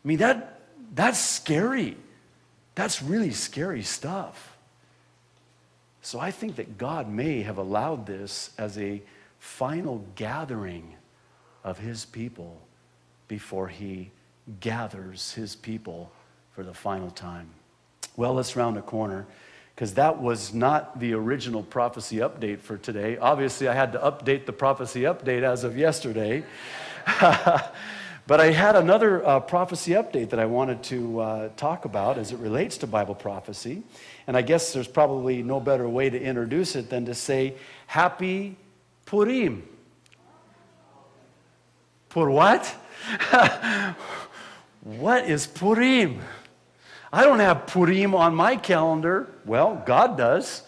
I mean, that's scary. That's really scary stuff. So I think that God may have allowed this as a final gathering of his people before he gathers his people for the final time. Well, let's round a corner, because that was not the original prophecy update for today. Obviously, I had to update the prophecy update as of yesterday. But I had another prophecy update that I wanted to talk about as it relates to Bible prophecy. And I guess there's probably no better way to introduce it than to say, Happy Purim. Pur what? What is Purim? I don't have Purim on my calendar. Well, God does.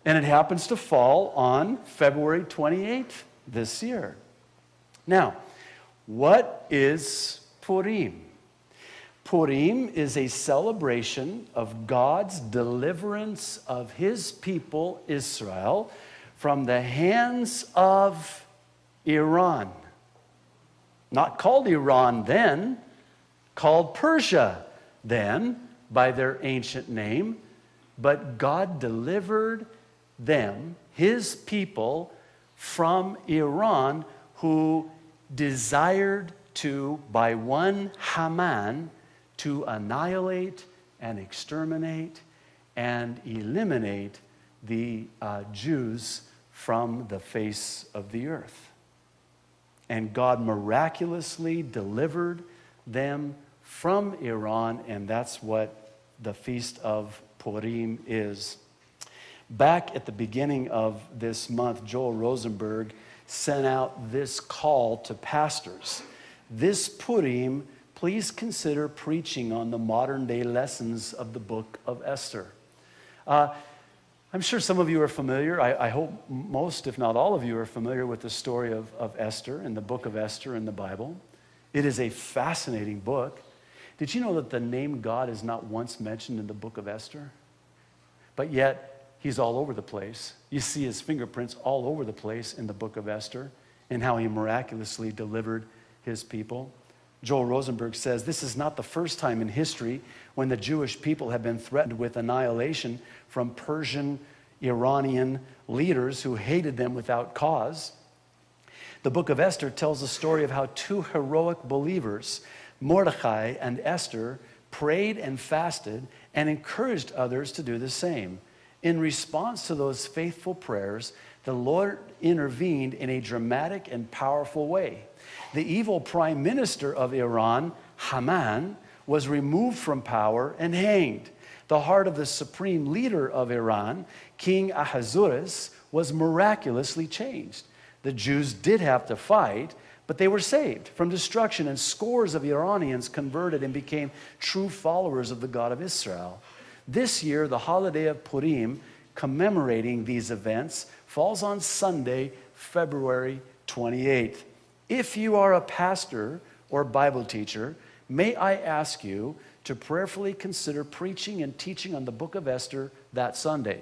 And it happens to fall on February 28th this year. Now, what is Purim? Purim is a celebration of God's deliverance of his people, Israel, from the hands of Iran. Not called Iran then, called Persia then, by their ancient name. But God delivered them, his people, from Iran, who desired to, by one Haman, to annihilate and exterminate and eliminate the Jews from the face of the earth. And God miraculously delivered them from Iran, and that's what the Feast of Purim is. Back at the beginning of this month, Joel Rosenberg sent out this call to pastors. This Purim, please consider preaching on the modern day lessons of the book of Esther. I'm sure some of you are familiar. I hope most, if not all of you, are familiar with the story of Esther and the book of Esther in the Bible. It is a fascinating book. Did you know that the name God is not once mentioned in the book of Esther? But yet, he's all over the place. You see his fingerprints all over the place in the book of Esther and how he miraculously delivered his people. Joel Rosenberg says, this is not the first time in history when the Jewish people have been threatened with annihilation from Persian, Iranian leaders who hated them without cause. The book of Esther tells the story of how two heroic believers, Mordecai and Esther, prayed and fasted and encouraged others to do the same. In response to those faithful prayers, the Lord intervened in a dramatic and powerful way. The evil prime minister of Iran, Haman, was removed from power and hanged. The heart of the supreme leader of Iran, King Ahasuerus, was miraculously changed. The Jews did have to fight, but they were saved from destruction, and scores of Iranians converted and became true followers of the God of Israel. This year, the holiday of Purim, commemorating these events, falls on Sunday, February 28th. If you are a pastor or Bible teacher, may I ask you to prayerfully consider preaching and teaching on the book of Esther that Sunday.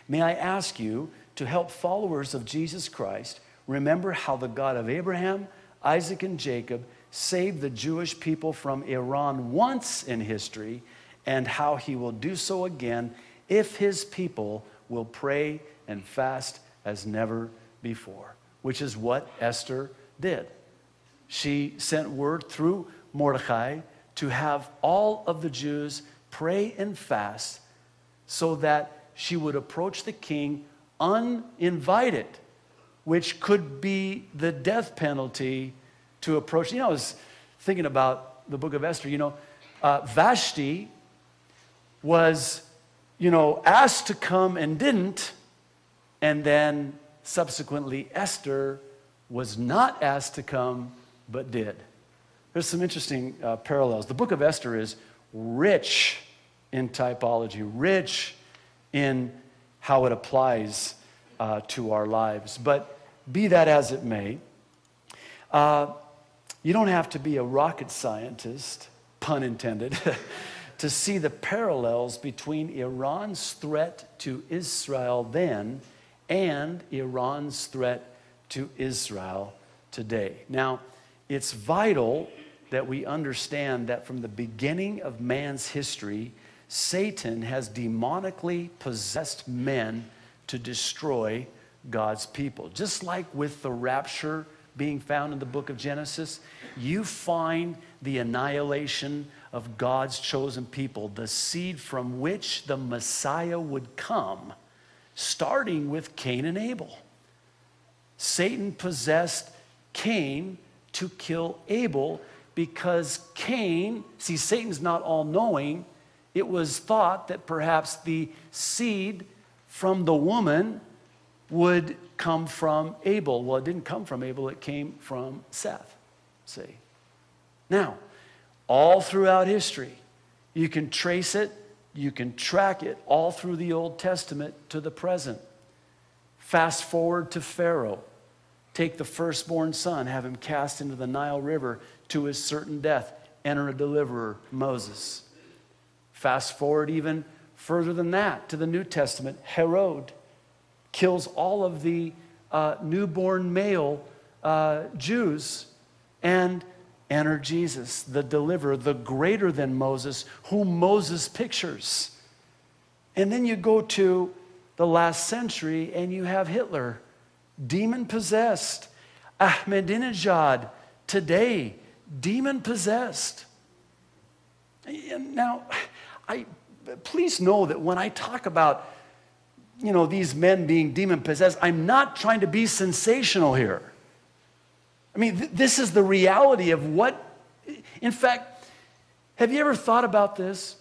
May I ask you to help followers of Jesus Christ remember how the God of Abraham, Isaac, and Jacob saved the Jewish people from Iran once in history, and how he will do so again if his people will pray and fast as never before, which is what Esther did. She sent word through Mordecai to have all of the Jews pray and fast so that she would approach the king uninvited, which could be the death penalty to approach. I was thinking about the book of Esther. Vashti was, asked to come and didn't, and then subsequently Esther was not asked to come but did. There's some interesting parallels. The book of Esther is rich in typology, rich in how it applies to our lives. But be that as it may, you don't have to be a rocket scientist, pun intended, to see the parallels between Iran's threat to Israel then and Iran's threat to Israel today. Now, it's vital that we understand that from the beginning of man's history, Satan has demonically possessed men to destroy God's people. Just like with the rapture being found in the book of Genesis, you find the annihilation of God's chosen people, the seed from which the Messiah would come, starting with Cain and Abel. Satan possessed Cain to kill Abel because Cain, see, Satan's not all-knowing. It was thought that perhaps the seed from the woman would come from Abel. Well, it didn't come from Abel, it came from Seth, see. Now, all throughout history, you can trace it, you can track it all through the Old Testament to the present. Fast forward to Pharaoh. Take the firstborn son, have him cast into the Nile River to his certain death. Enter a deliverer, Moses. Fast forward even further than that to the New Testament. Herod kills all of the newborn male Jews, and enter Jesus, the deliverer, the greater than Moses, whom Moses pictures. And then you go to the last century and you have Hitler, demon-possessed. Ahmadinejad, today, demon-possessed. Now, please know that when I talk about these men being demon-possessed, I'm not trying to be sensational here. I mean, this is the reality of what, in fact, have you ever thought about this?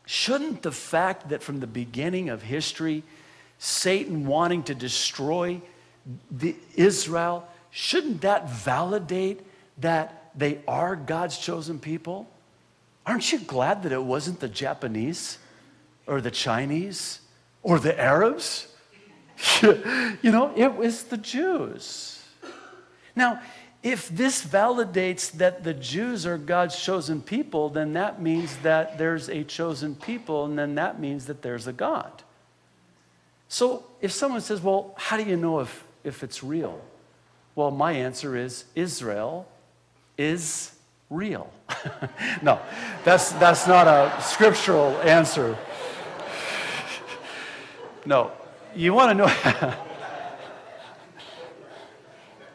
Shouldn't the fact that from the beginning of history, Satan wanting to destroy Israel, shouldn't that validate that they are God's chosen people? Aren't you glad that it wasn't the Japanese or the Chinese or the Arabs? It was the Jews. Now, if this validates that the Jews are God's chosen people, then that means that there's a chosen people, and then that means that there's a God. So if someone says, well, how do you know if it's real? Well, my answer is Israel is real. No, that's not a scriptural answer. No, you want to know...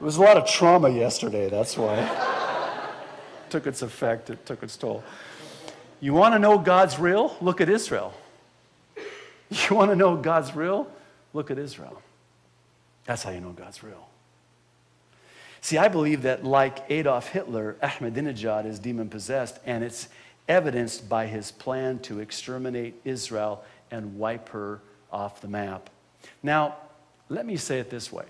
There was a lot of trauma yesterday, that's why. It took its effect, it took its toll. You want to know God's real? Look at Israel. You want to know God's real? Look at Israel. That's how you know God's real. See, I believe that like Adolf Hitler, Ahmadinejad is demon-possessed, and it's evidenced by his plan to exterminate Israel and wipe her off the map. Now, let me say it this way.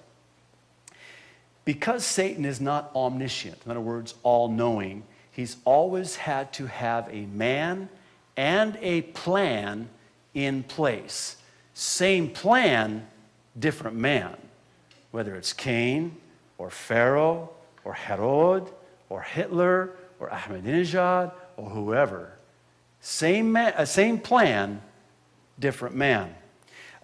Because Satan is not omniscient, in other words, all-knowing, he's always had to have a man and a plan in place. Same plan, different man. Whether it's Cain or Pharaoh or Herod or Hitler or Ahmadinejad or whoever. Same plan, different man.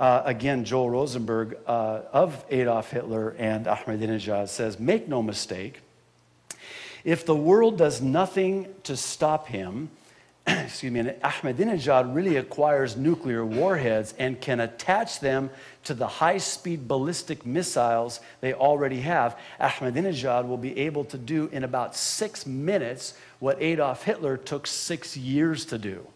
Again, Joel Rosenberg of Adolf Hitler and Ahmadinejad says, make no mistake, if the world does nothing to stop him, and Ahmadinejad really acquires nuclear warheads and can attach them to the high-speed ballistic missiles they already have, Ahmadinejad will be able to do in about 6 minutes what Adolf Hitler took 6 years to do.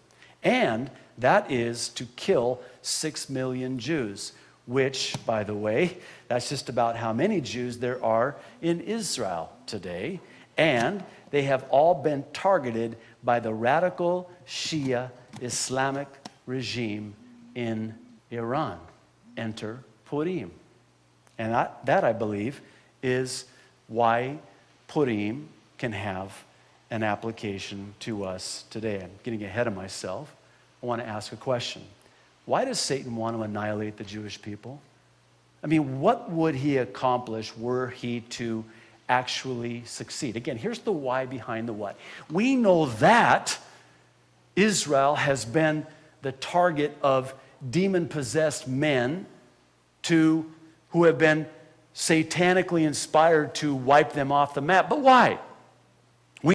And that is to kill 6 million Jews, which, by the way, that's just about how many Jews there are in Israel today. And they have all been targeted by the radical Shia Islamic regime in Iran. Enter Purim. And that, I believe, is why Purim can have an application to us today. I'm getting ahead of myself. I want to ask a question. Why does Satan want to annihilate the Jewish people? I mean, what would he accomplish were he to actually succeed? Again, here's the why behind the what. We know that Israel has been the target of demon-possessed men who have been satanically inspired to wipe them off the map. But why?